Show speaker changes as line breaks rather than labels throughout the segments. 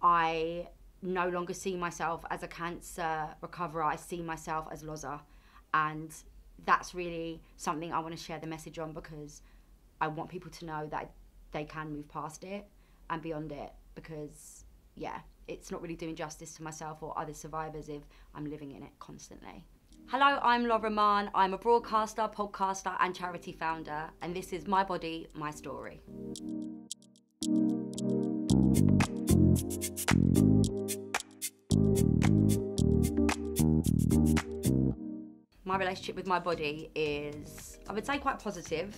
I no longer see myself as a cancer recoverer. I see myself as Lozza. And that's really something I want to share the message on, because I want people to know that they can move past it and beyond it, because, yeah, it's not really doing justice to myself or other survivors if I'm living in it constantly. Hello, I'm Lauren Mahon. I'm a broadcaster, podcaster and charity founder, and this is My Body, My Story. My relationship with my body is, I would say, quite positive.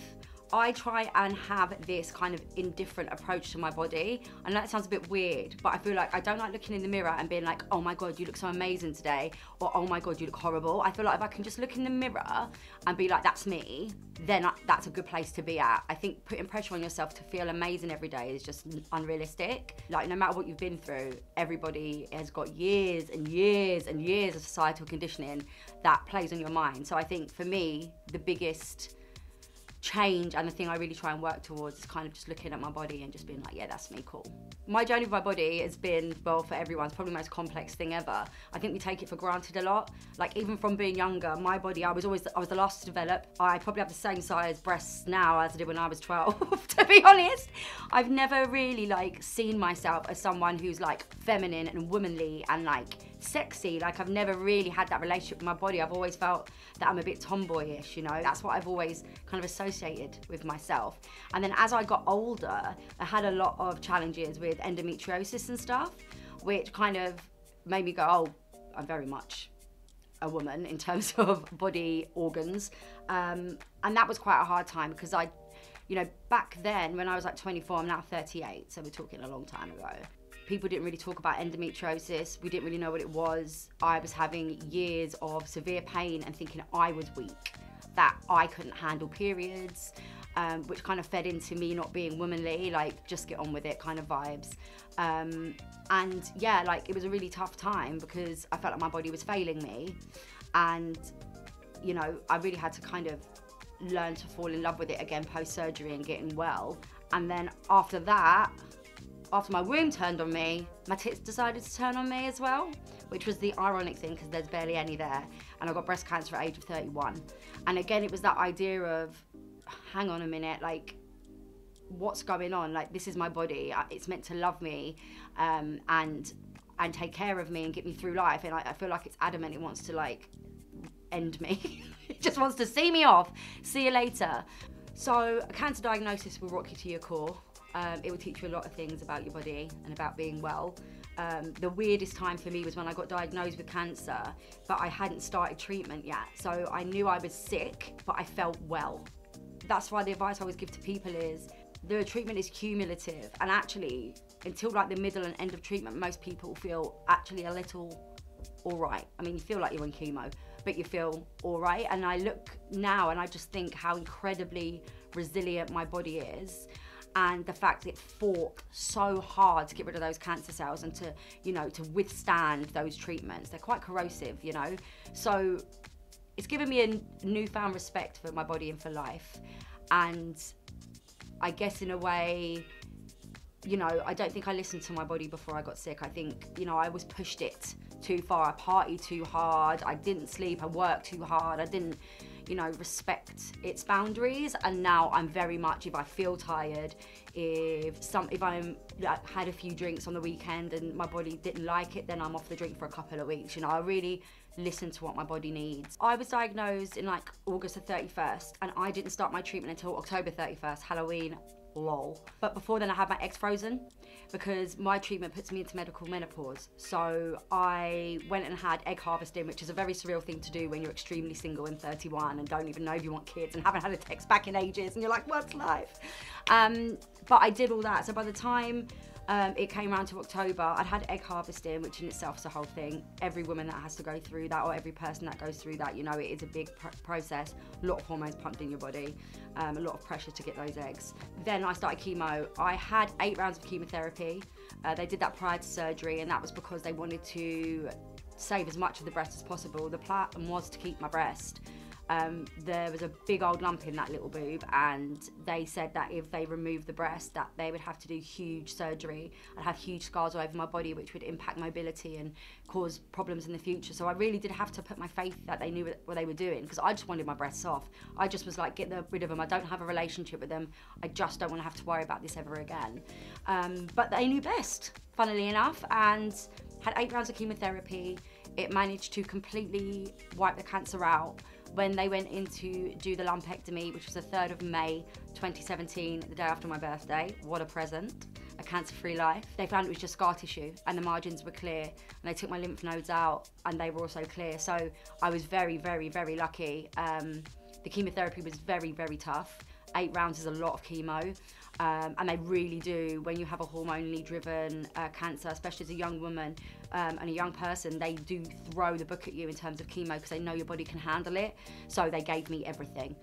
I try and have this kind of indifferent approach to my body. I know that sounds a bit weird, but I feel like I don't like looking in the mirror and being like, oh my God, you look so amazing today, or oh my God, you look horrible. I feel like if I can just look in the mirror and be like, that's me, then that's a good place to be at. I think putting pressure on yourself to feel amazing every day is just unrealistic. Like, no matter what you've been through, everybody has got years and years and years of societal conditioning that plays on your mind. So I think for me, the biggest change and the thing I really try and work towards is kind of just looking at my body and just being like, yeah, that's me, cool. My journey with my body has been, well, for everyone, it's probably the most complex thing ever. I think we take it for granted a lot. Like, even from being younger, my body, I was the last to develop. I probably have the same size breasts now as I did when I was 12, to be honest. I've never really like seen myself as someone who's like feminine and womanly and like sexy. Like, I've never really had that relationship with my body. I've always felt that I'm a bit tomboyish, you know? That's what I've always kind of associated with myself. And then as I got older, I had a lot of challenges with endometriosis and stuff, which kind of made me go, oh, I'm very much a woman in terms of body organs. And that was quite a hard time, because you know, back then when I was like 24, I'm now 38, so we're talking a long time ago. People didn't really talk about endometriosis. We didn't really know what it was. I was having years of severe pain and thinking I was weak, that I couldn't handle periods, which kind of fed into me not being womanly, like just get on with it kind of vibes. And yeah, like it was a really tough time because I felt like my body was failing me. And, you know, I really had to kind of learn to fall in love with it again post-surgery and getting well. And then after that, after my womb turned on me, my tits decided to turn on me as well, which was the ironic thing because there's barely any there. And I got breast cancer at the age of 31. And again, it was that idea of, hang on a minute, like, what's going on? Like, this is my body. It's meant to love me and take care of me and get me through life. And I feel like it's adamant. It wants to, like, end me. It just wants to see me off. See you later. So a cancer diagnosis will rock you to your core. It will teach you a lot of things about your body and about being well. The weirdest time for me was when I got diagnosed with cancer, but I hadn't started treatment yet. So I knew I was sick, but I felt well. That's why the advice I always give to people is the treatment is cumulative. And actually, until like the middle and end of treatment, most people feel actually a little all right. I mean, you feel like you're on chemo, but you feel all right. And I look now and I just think how incredibly resilient my body is. And the fact that it fought so hard to get rid of those cancer cells and to, you know, to withstand those treatments. They're quite corrosive, you know. So it's given me a newfound respect for my body and for life. And I guess in a way, you know, I don't think I listened to my body before I got sick. I think, you know, I was pushed it too far. I partied too hard. I didn't sleep. I worked too hard. I didn't, you know, respect its boundaries. And now I'm very much, if I feel tired, if I'm like, had a few drinks on the weekend and my body didn't like it, then I'm off the drink for a couple of weeks. You know, I really listen to what my body needs. I was diagnosed in like August the 31st and I didn't start my treatment until October 31st, Halloween, lol. But before then I had my eggs frozen because my treatment puts me into medical menopause. So I went and had egg harvesting, which is a very surreal thing to do when you're extremely single and 31 and don't even know if you want kids and haven't had a text back in ages and you're like, what's life? But I did all that. So by the time it came around to October, I'd had egg harvesting, which in itself is a whole thing. Every woman that has to go through that, or every person that goes through that, you know, it is a big process. A lot of hormones pumped in your body, a lot of pressure to get those eggs. Then I started chemo. I had 8 rounds of chemotherapy. They did that prior to surgery, and that was because they wanted to save as much of the breast as possible. The plan was to keep my breast. there was a big old lump in that little boob, and they said that if they removed the breast, that they would have to do huge surgery and have huge scars all over my body, which would impact mobility and cause problems in the future. So I really did have to put my faith that they knew what they were doing, because I just wanted my breasts off. I just was like, get rid of them. I don't have a relationship with them. I just don't want to have to worry about this ever again. But they knew best, funnily enough, and had 8 rounds of chemotherapy. It managed to completely wipe the cancer out. When they went in to do the lumpectomy, which was the 3rd of May 2017, the day after my birthday, what a present, a cancer-free life, they found it was just scar tissue and the margins were clear, and they took my lymph nodes out and they were also clear. So I was very, very, very lucky. The chemotherapy was very, very tough. 8 rounds is a lot of chemo, and they really do, when you have a hormonally driven cancer, especially as a young woman and a young person, they do throw the book at you in terms of chemo because they know your body can handle it. So they gave me everything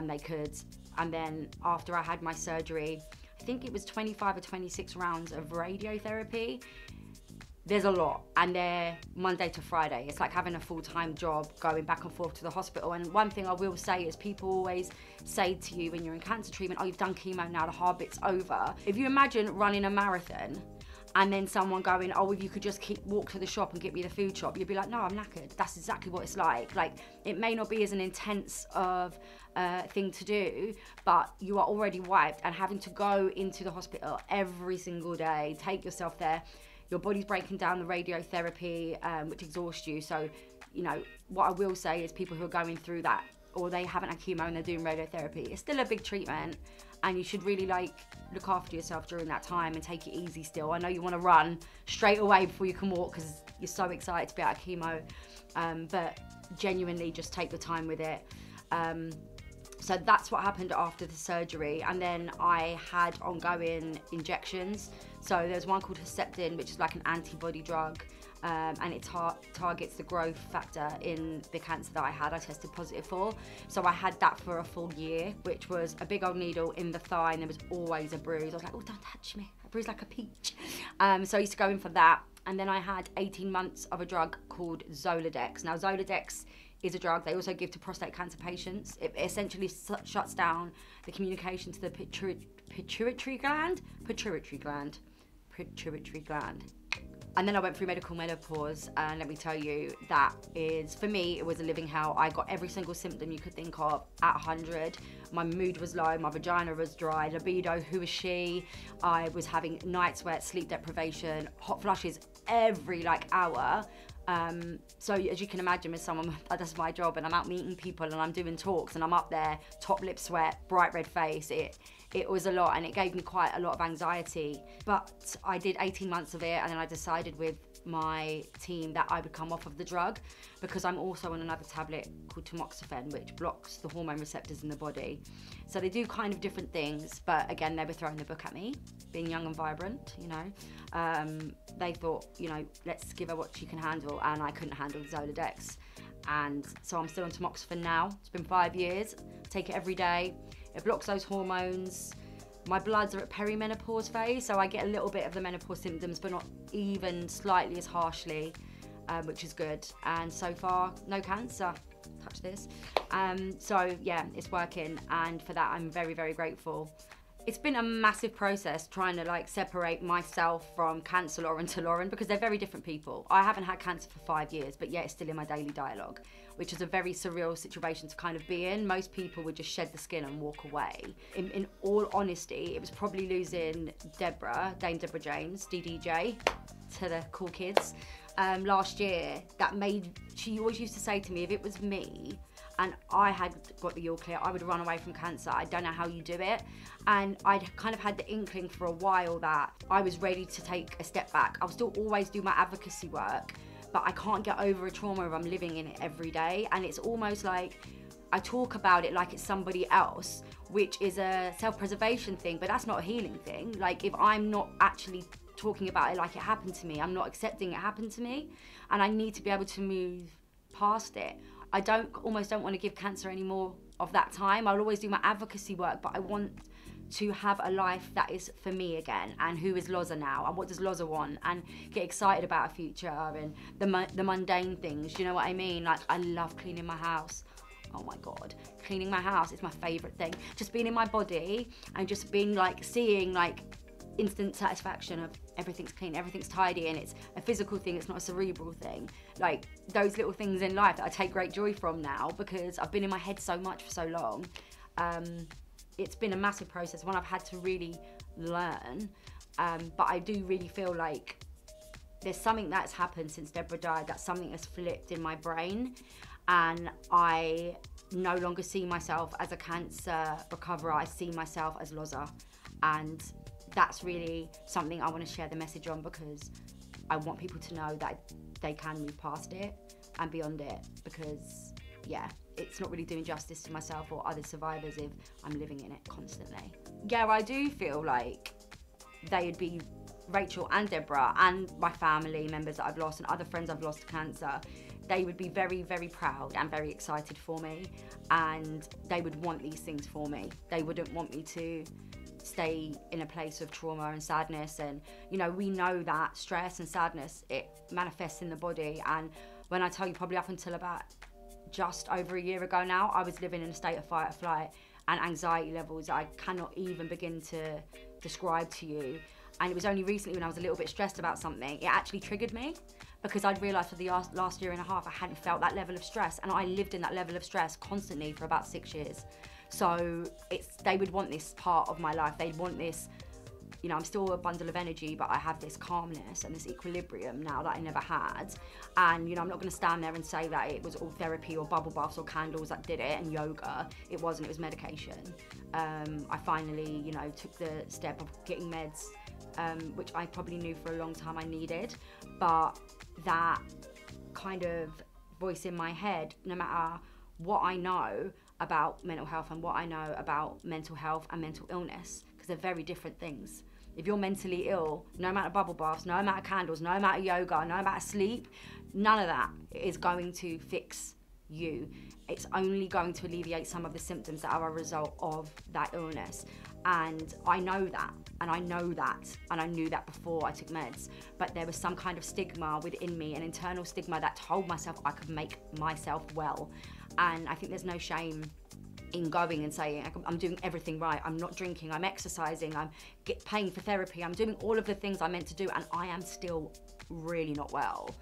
they could. And then after I had my surgery, I think it was 25 or 26 rounds of radiotherapy. There's a lot, and they're Monday to Friday. It's like having a full-time job, going back and forth to the hospital. And one thing I will say is, people always say to you when you're in cancer treatment, oh, you've done chemo now, the hard bit's over. If you imagine running a marathon and then someone going, oh, if you could just walk to the shop and get me the food shop, you'd be like, no, I'm knackered. That's exactly what it's like. Like, it may not be as an intense of thing to do, but you are already wiped, and having to go into the hospital every single day, take yourself there. Your body's breaking down the radiotherapy, which exhausts you. So, you know, what I will say is, people who are going through that, or they haven't had chemo and they're doing radiotherapy, it's still a big treatment, and you should really look after yourself during that time and take it easy still. I know you want to run straight away before you can walk because you're so excited to be out of chemo, but genuinely just take your time with it. So that's what happened after the surgery. And then I had ongoing injections. So there's one called Herceptin, which is like an antibody drug, and it targets the growth factor in the cancer that I had. I tested positive for. So I had that for a full year, which was a big old needle in the thigh, and there was always a bruise. I was like, oh, don't touch me. A bruise like a peach. So I used to go in for that. And then I had 18 months of a drug called Zoladex. Now, Zoladex is a drug they also give to prostate cancer patients. It essentially shuts down the communication to the pituitary gland. And then I went through medical menopause, and let me tell you, that is, for me, it was a living hell. I got every single symptom you could think of at 100. My mood was low, my vagina was dry, libido, who is she? I was having night sweats, sleep deprivation, hot flushes every hour. So as you can imagine, as someone that does my job and I'm out meeting people and I'm doing talks and I'm up there, top lip sweat, bright red face, it was a lot, and it gave me quite a lot of anxiety. But I did 18 months of it, and then I decided with my team that I would come off of the drug, because I'm also on another tablet called tamoxifen, which blocks the hormone receptors in the body. So they do kind of different things, but again, they were throwing the book at me, being young and vibrant, you know. They thought, you know, let's give her what she can handle, and I couldn't handle Zoladex. And so I'm still on tamoxifen now. It's been 5 years. I take it every day. It blocks those hormones. My bloods are at perimenopause phase, so I get a little bit of the menopause symptoms, but not even slightly as harshly, which is good. And so far, no cancer. Touch this. So yeah, it's working, and for that I'm very, very grateful. It's been a massive process trying to separate myself from Cancer Lauren to Lauren, because they're very different people. I haven't had cancer for 5 years, but yet it's still in my daily dialogue, which is a very surreal situation to kind of be in. Most people would just shed the skin and walk away. In all honesty, it was probably losing Dame Deborah James, DDJ, to the cool kids, last year, she always used to say to me, if it was me and I had got the all clear, I would run away from cancer. I don't know how you do it. And I'd kind of had the inkling for a while that I was ready to take a step back. I'll still always do my advocacy work, but I can't get over a trauma if I'm living in it every day. And it's almost like I talk about it like it's somebody else, which is a self-preservation thing, but that's not a healing thing. Like, if I'm not actually talking about it like it happened to me, I'm not accepting it happened to me, and I need to be able to move past it. I almost don't want to give cancer any more of that time. I'll always do my advocacy work, but I want to have a life that is for me again, and who is Lozza now, and what does Lozza want, and get excited about a future and the mundane things, you know what I mean? Like, I love cleaning my house. oh my God. Cleaning my house is my favorite thing. Just being in my body and just being like, seeing like instant satisfaction of everything's clean, everything's tidy, and it's a physical thing, it's not a cerebral thing. Like those little things in life that I take great joy from now, because I've been in my head so much for so long. It's been a massive process, one I've had to really learn, but I do really feel like there's something that's happened since Deborah died, that something has flipped in my brain, and I no longer see myself as a cancer recoverer, I see myself as Lozza, and that's really something I want to share the message on, because I want people to know that they can move past it and beyond it, because yeah, it's not really doing justice to myself or other survivors if I'm living in it constantly. Yeah, I do feel like they'd be, Rachel and Deborah and my family members that I've lost and other friends I've lost to cancer, they would be very, very proud and very excited for me, and they would want these things for me. They wouldn't want me to stay in a place of trauma and sadness. And you know, we know that stress and sadness, it manifests in the body. And when I tell you, probably up until about just over a year ago now, I was living in a state of fight or flight and anxiety levels that I cannot even begin to describe to you. And it was only recently when I was a little bit stressed about something, it actually triggered me, because I'd realised for the last year and a half I hadn't felt that level of stress, and I lived in that level of stress constantly for about 6 years. So they would want this part of my life. They'd want this, you know, I'm still a bundle of energy, but I have this calmness and this equilibrium now that I never had. And, you know, I'm not going to stand there and say that it was all therapy or bubble baths or candles that did it and yoga. It wasn't, it was medication. I finally, you know, took the step of getting meds, which I probably knew for a long time I needed. But that kind of voice in my head, no matter what I know about mental health and what I know about mental health and mental illness, because they're very different things. If you're mentally ill, no amount of bubble baths, no amount of candles, no amount of yoga, no amount of sleep, none of that is going to fix you. It's only going to alleviate some of the symptoms that are a result of that illness. And I know that, and I know that, and I knew that before I took meds, but there was some kind of stigma within me, an internal stigma that told myself I could make myself well. And I think there's no shame in going and saying, I'm doing everything right, I'm not drinking, I'm exercising, I'm paying for therapy, I'm doing all of the things I'm meant to do, and I am still really not well.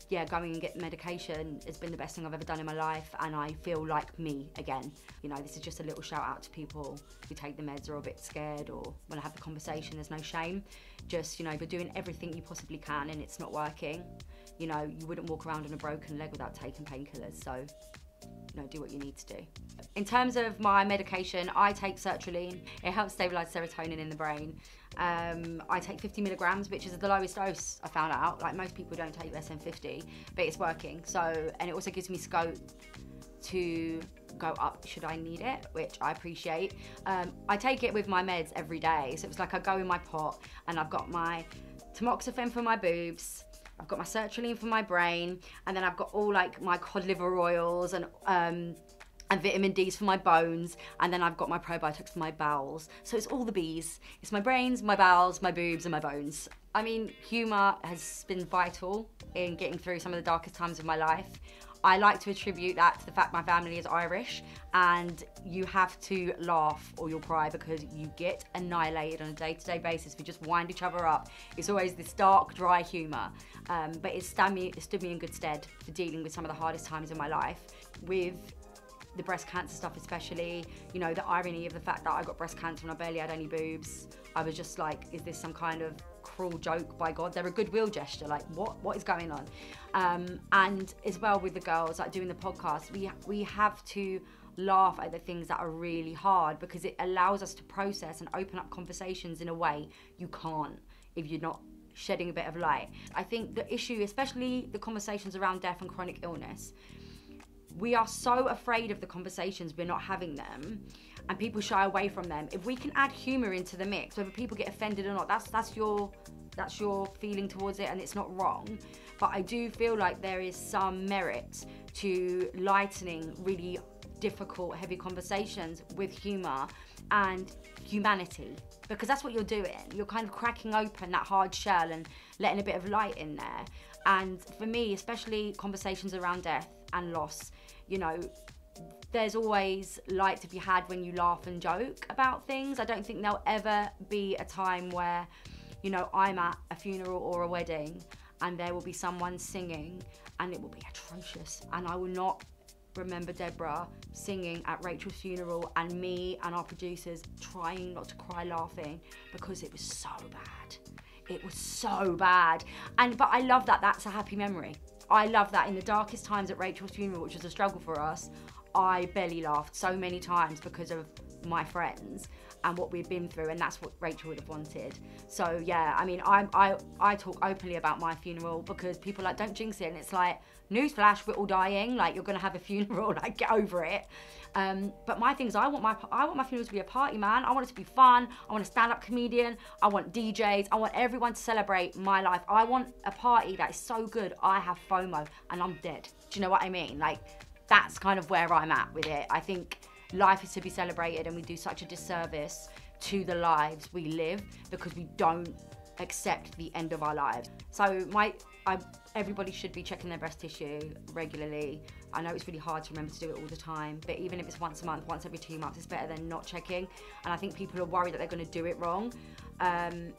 Yeah, going and getting medication has been the best thing I've ever done in my life, and I feel like me again. You know, this is just a little shout out to people who take the meds or are a bit scared or want to have the conversation. There's no shame. Just, you know, if you're doing everything you possibly can and it's not working, you know, you wouldn't walk around on a broken leg without taking painkillers. So, you know, do what you need to do. In terms of my medication, I take sertraline. It helps stabilise serotonin in the brain. I take 50 milligrams, which is the lowest dose I found out. Like, most people don't take less than 50, but it's working. So, and it also gives me scope to go up should I need it, which I appreciate. I take it with my meds every day. So it's like I go in my pot and I've got my tamoxifen for my boobs, I've got my sertraline for my brain, and then I've got all like my cod liver oils and vitamin D's for my bones, and then I've got my probiotics for my bowels. So it's all the B's. It's my brains, my bowels, my boobs, and my bones. I mean, humour has been vital in getting through some of the darkest times of my life. I like to attribute that to the fact my family is Irish, and you have to laugh or you'll cry, because you get annihilated on a day-to-day basis. We just wind each other up. It's always this dark, dry humour, but it stood me in good stead for dealing with some of the hardest times in my life. With the breast cancer stuff especially, you know, the irony of the fact that I got breast cancer when I barely had any boobs. I was just like, is this some kind of cruel joke by God? They're a goodwill gesture, like what is going on? And as well with the girls, like doing the podcast, we have to laugh at the things that are really hard, because it allows us to process and open up conversations in a way you can't if you're not shedding a bit of light. I think the issue, especially the conversations around death and chronic illness, we are so afraid of the conversations, we're not having them, and people shy away from them. If we can add humour into the mix, whether people get offended or not, that's your feeling towards it, and it's not wrong. But I do feel like there is some merit to lightening really difficult, heavy conversations with humour and humanity, because that's what you're doing. You're kind of cracking open that hard shell and letting a bit of light in there. And for me, especially conversations around death and loss. You know, there's always light to be had when you laugh and joke about things. I don't think there'll ever be a time where, you know, I'm at a funeral or a wedding and there will be someone singing and it will be atrocious, and I will not remember Deborah singing at Rachel's funeral and me and our producers trying not to cry laughing because it was so bad. It was so bad. But I love that that's a happy memory. I love that in the darkest times at Rachel's funeral, which was a struggle for us, I belly laughed so many times because of my friends and what we've been through, and that's what Rachel would have wanted. So yeah, I mean, I talk openly about my funeral because people are like, don't jinx it, and it's like, newsflash, we're all dying, like, you're gonna have a funeral, like, get over it. But my thing is, I want my funeral to be a party, man. I want it to be fun. I want a stand-up comedian. I want DJs. I want everyone to celebrate my life. I want a party that is so good I have FOMO and I'm dead. Do you know what I mean? Like, that's kind of where I'm at with it. I think life is to be celebrated, and we do such a disservice to the lives we live because we don't accept the end of our lives. So everybody should be checking their breast tissue regularly. I know it's really hard to remember to do it all the time, but even if it's once a month, once every 2 months, it's better than not checking. And I think people are worried that they're going to do it wrong.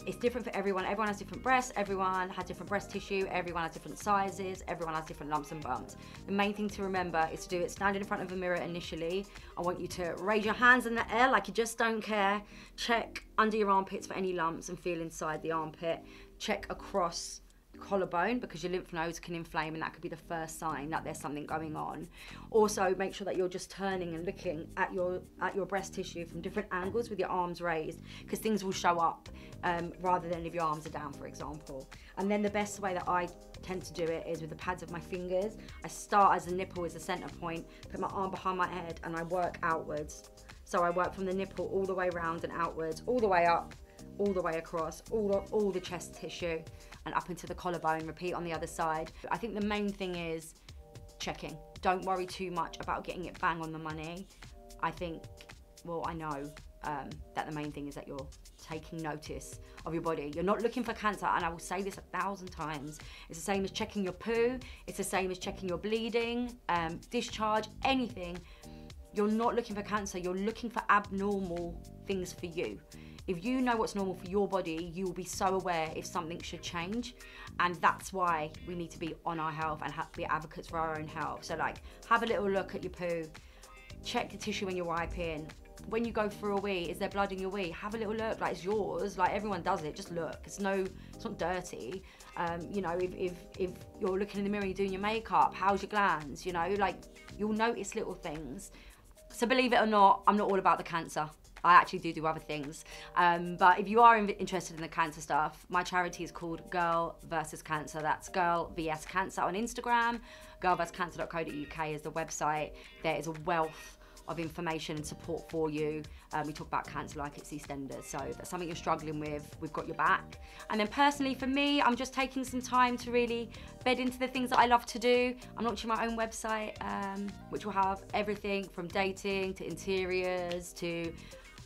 It's different for everyone. Everyone has different breasts, everyone has different breast tissue, everyone has different sizes, everyone has different lumps and bumps. The main thing to remember is to do it standing in front of a mirror initially. I want you to raise your hands in the air like you just don't care. Check under your armpits for any lumps and feel inside the armpit. Check across collarbone because your lymph nodes can inflame, and that could be the first sign that there's something going on. Also, make sure that you're just turning and looking at your breast tissue from different angles with your arms raised, because things will show up rather than if your arms are down, for example. And then the best way that I tend to do it is with the pads of my fingers. I start as the nipple is the center point, put my arm behind my head, and I work outwards. So I work from the nipple all the way around and outwards, all the way up, all the way across, all the chest tissue, and up into the collarbone. Repeat on the other side. I think the main thing is checking. Don't worry too much about getting it bang on the money. I think, well, I know that the main thing is that you're taking notice of your body. You're not looking for cancer, and I will say this 1,000 times. It's the same as checking your poo. It's the same as checking your bleeding, discharge, anything. You're not looking for cancer. You're looking for abnormal things for you. If you know what's normal for your body, you will be so aware if something should change. And that's why we need to be on our health and be advocates for our own health. So like, have a little look at your poo, check the tissue when you're wiping. When you go through a wee, is there blood in your wee? Have a little look, like, it's yours, like, everyone does it, just look. It's not dirty. You know, if you're looking in the mirror, you're doing your makeup, how's your glands, you know, like, you'll notice little things. So believe it or not, I'm not all about the cancer. I actually do other things. But if you are interested in the cancer stuff, my charity is called Girl vs Cancer. That's Girl vs Cancer on Instagram. girlvscancer.co.uk is the website. There is a wealth of information and support for you. We talk about cancer like it's EastEnders. So if that's something you're struggling with, we've got your back. And then personally for me, I'm just taking some time to really bed into the things that I love to do. I'm launching my own website, which will have everything from dating to interiors to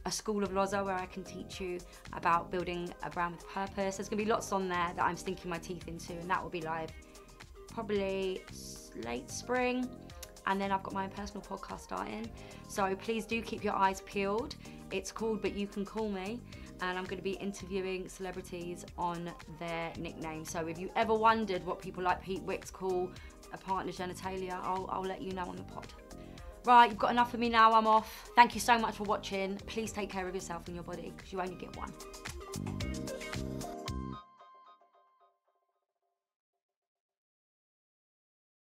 a school of Lozza, where I can teach you about building a brand with purpose. There's gonna be lots on there that I'm sinking my teeth into, and that will be live probably late spring. And then I've got my own personal podcast starting. So please do keep your eyes peeled. It's called But You Can Call Me, and I'm gonna be interviewing celebrities on their nicknames. So if you ever wondered what people like Pete Wicks call a partner's genitalia, I'll let you know on the pod. Right, you've got enough of me now, I'm off. Thank you so much for watching. Please take care of yourself and your body, because you only get one.